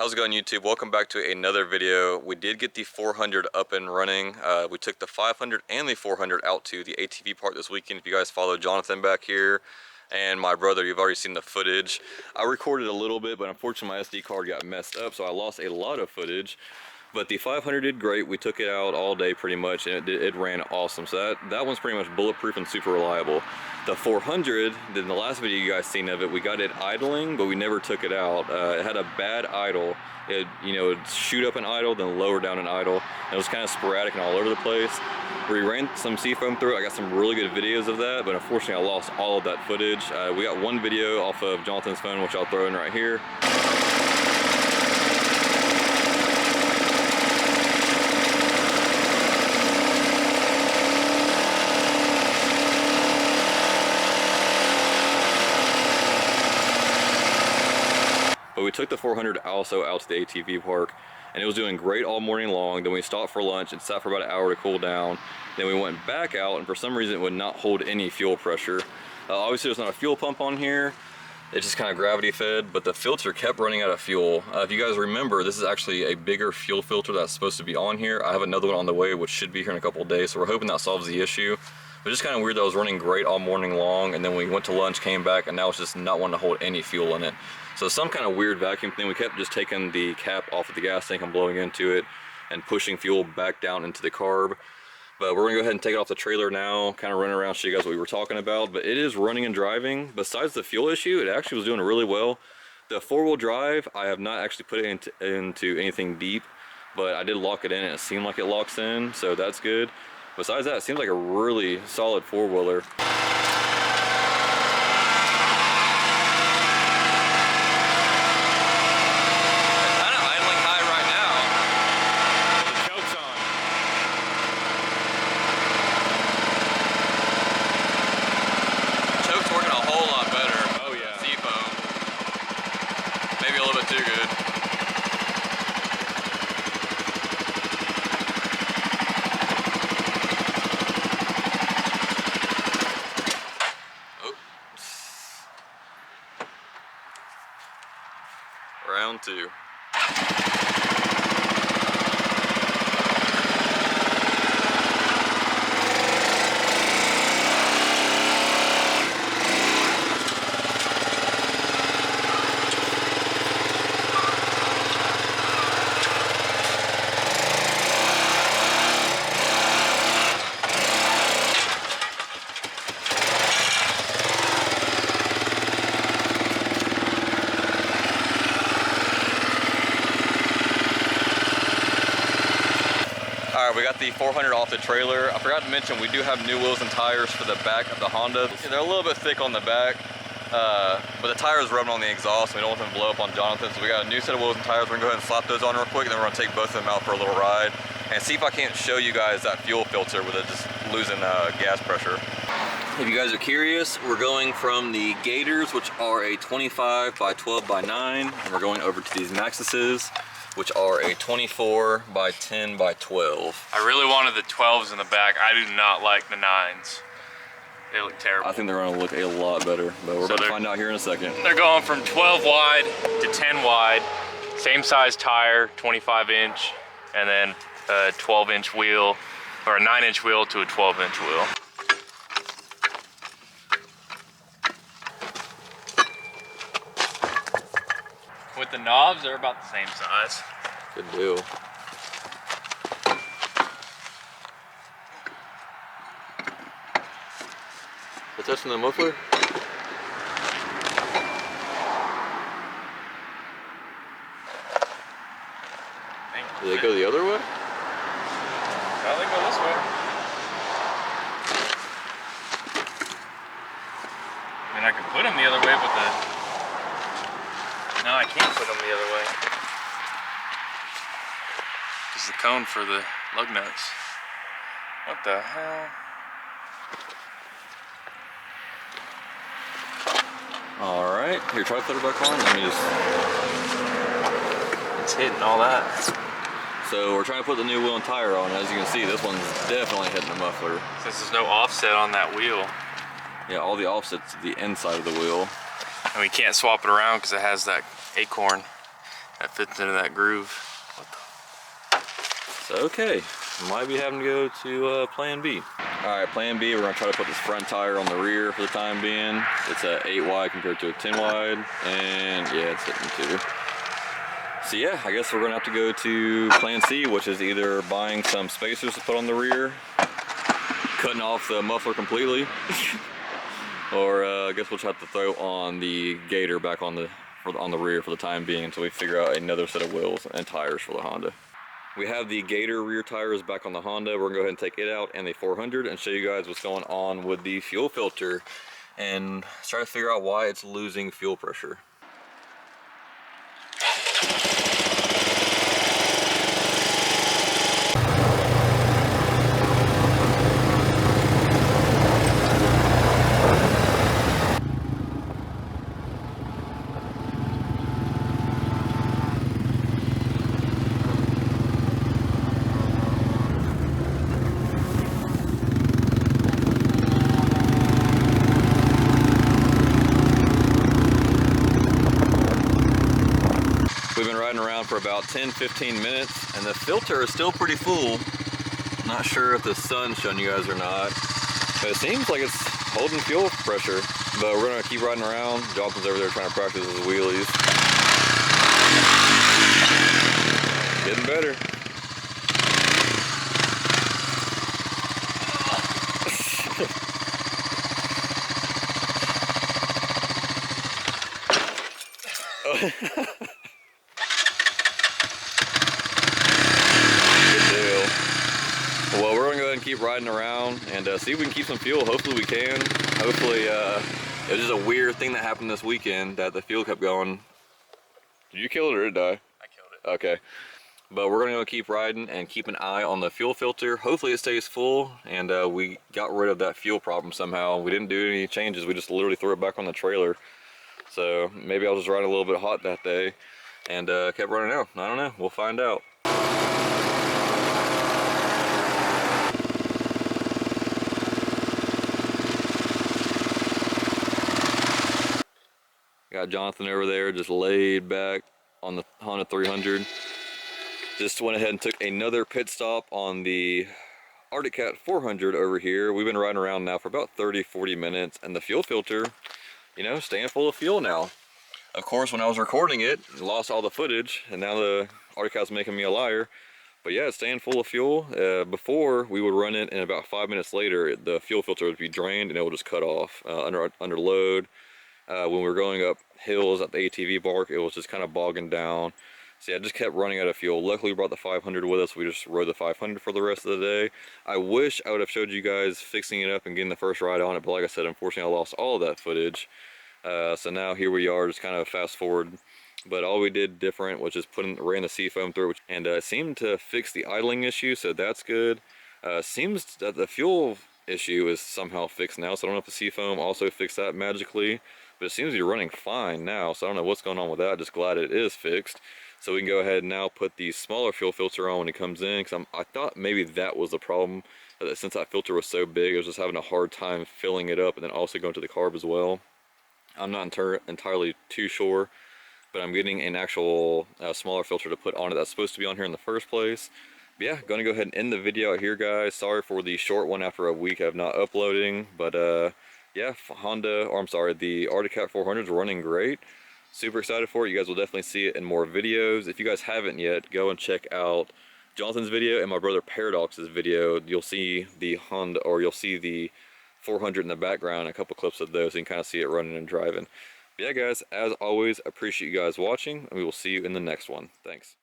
How's it going, YouTube? Welcome back to another video. We did get the 400 up and running. We took the 500 and the 400 out to the ATV park this weekend. If you guys follow Jonathan back here and my brother, you've already seen the footage. I recorded a little bit, but unfortunately my SD card got messed up, so I lost a lot of footage. But the 500 did great. We took it out all day pretty much, and it ran awesome. So that one's pretty much bulletproof and super reliable. The 400, in the last video you guys seen of it, we got it idling, but we never took it out. It had a bad idle. It would shoot up an idle, then lower down an idle. And it was kind of sporadic and all over the place. We ran some seafoam through it. I got some really good videos of that, but unfortunately I lost all of that footage. We got one video off of Jonathan's phone, which I'll throw in right here. But we took the 400 also out to the ATV park, and it was doing great all morning long. Then we stopped for lunch and sat for about an hour to cool down. Then we went back out, and for some reason it would not hold any fuel pressure. Obviously there's not a fuel pump on here. It's just kind of gravity fed, but the filter kept running out of fuel. If you guys remember, this is actually a bigger fuel filter that's supposed to be on here. I have another one on the way, which should be here in a couple of days, so we're hoping that solves the issue. But just kind of weird that it was running great all morning long, and then we went to lunch, came back, and now it's just not wanting to hold any fuel in it. So some kind of weird vacuum thing. We kept just taking the cap off of the gas tank and blowing into it and pushing fuel back down into the carb. But we're gonna go ahead and take it off the trailer now, kind of run around, show you guys what we were talking about. But it is running and driving. Besides the fuel issue, it actually was doing really well. The four-wheel drive, I have not actually put it into anything deep, but I did lock it in and it seemed like it locks in, so that's good. Besides that, it seems like a really solid four-wheeler. Round two. Alright, we got the 400 off the trailer. I forgot to mention we do have new wheels and tires for the back of the Honda. They're a little bit thick on the back, but the tires rubbing on the exhaust, so we don't want them to blow up on Jonathan. So we got a new set of wheels and tires. We're gonna go ahead and slap those on real quick, and then we're gonna take both of them out for a little ride and see if I can't show you guys that fuel filter with it just losing gas pressure. If you guys are curious, we're going from the Gators, which are a 25 by 12 by 9, and we're going over to these Maxuses, which are a 24 by 10 by 12. I really wanted the 12s in the back. I do not like the 9s. They look terrible. I think they're gonna look a lot better, but we're about to find out here in a second. They're going from 12 wide to 10 wide, same size tire, 25 inch, and then a 12 inch wheel, or a 9 inch wheel to a 12 inch wheel. With the knobs, they're about the same size. Good deal. The touching the muffler? Do they go the other way? No, they go this way. I mean, I could put them the other way, but no, I can't put them the other way. This is the cone for the lug nuts. What the hell? Alright, here, try to put it back on. Let me just... It's hitting all that. So we're trying to put the new wheel and tire on. As you can see, this one's definitely hitting the muffler. Since there's no offset on that wheel. Yeah, all the offsets to the inside of the wheel. And we can't swap it around because it has that acorn. That fits into that groove. What the? So, okay, might be having to go to plan B. All right, plan B, we're gonna try to put this front tire on the rear for the time being. It's a 8 wide compared to a 10 wide, and yeah, it's hitting 2. So yeah, I guess we're gonna have to go to plan C, which is either buying some spacers to put on the rear, cutting off the muffler completely, or I guess we'll have to throw on the gator back on the rear for the time being until we figure out another set of wheels and tires for the Honda. We have the gator rear tires back on the Honda. We're gonna go ahead and take it out and the 400 and show you guys what's going on with the fuel filter and try to figure out why it's losing fuel pressure. We've been riding around for about 10-15 minutes and the filter is still pretty full. Not sure if the sun's showing you guys or not, but it seems like it's holding fuel pressure. But we're gonna keep riding around. Jonathan's over there trying to practice his wheelies. Getting better. Well, we're gonna go ahead and keep riding around and see if we can keep some fuel. Hopefully we can. Hopefully, it was just a weird thing that happened this weekend that the fuel kept going. Did you kill it or did it die? I killed it. Okay. But we're gonna go keep riding and keep an eye on the fuel filter. Hopefully it stays full and we got rid of that fuel problem somehow. We didn't do any changes. We just literally threw it back on the trailer. So maybe I was just riding a little bit hot that day and kept running out. I don't know. We'll find out. Got Jonathan over there just laid back on the Honda 300. Just went ahead and took another pit stop on the Artic Cat 400 over here. We've been riding around now for about 30-40 minutes and the fuel filter, you know, staying full of fuel now. Of course, when I was recording it, lost all the footage and now the Artic Cat's making me a liar. But yeah, it's staying full of fuel. Before, we would run it and about 5 minutes later, the fuel filter would be drained and it would just cut off under load. When we were going up hills at the ATV park, it was just kind of bogging down. So yeah, I just kept running out of fuel. Luckily, we brought the 500 with us. We just rode the 500 for the rest of the day. I wish I would have showed you guys fixing it up and getting the first ride on it, but like I said, unfortunately, I lost all of that footage. So now here we are, just kind of fast forward. But all we did different was just ran the seafoam through, and it seemed to fix the idling issue, so that's good. Seems that the fuel issue is somehow fixed now, so I don't know if the seafoam also fixed that magically. But it seems to be running fine now, so I don't know what's going on with that. Just glad it is fixed. So we can go ahead and now put the smaller fuel filter on when it comes in, because I thought maybe that was the problem. Since that filter was so big, I was just having a hard time filling it up and then also going to the carb as well. I'm not entirely too sure, but I'm getting an actual smaller filter to put on it that's supposed to be on here in the first place. But yeah, going to go ahead and end the video out here, guys. Sorry for the short one after a week of not uploading, but yeah, the Artic Cat 400 is running great. Super excited for it. You guys will definitely see it in more videos. If you guys haven't yet, go and check out Jonathan's video and my brother Paradox's video. You'll see the Honda, or you'll see the 400 in the background, a couple clips of those, so you can kind of see it running and driving. But yeah, guys, as always, appreciate you guys watching, and we will see you in the next one. Thanks.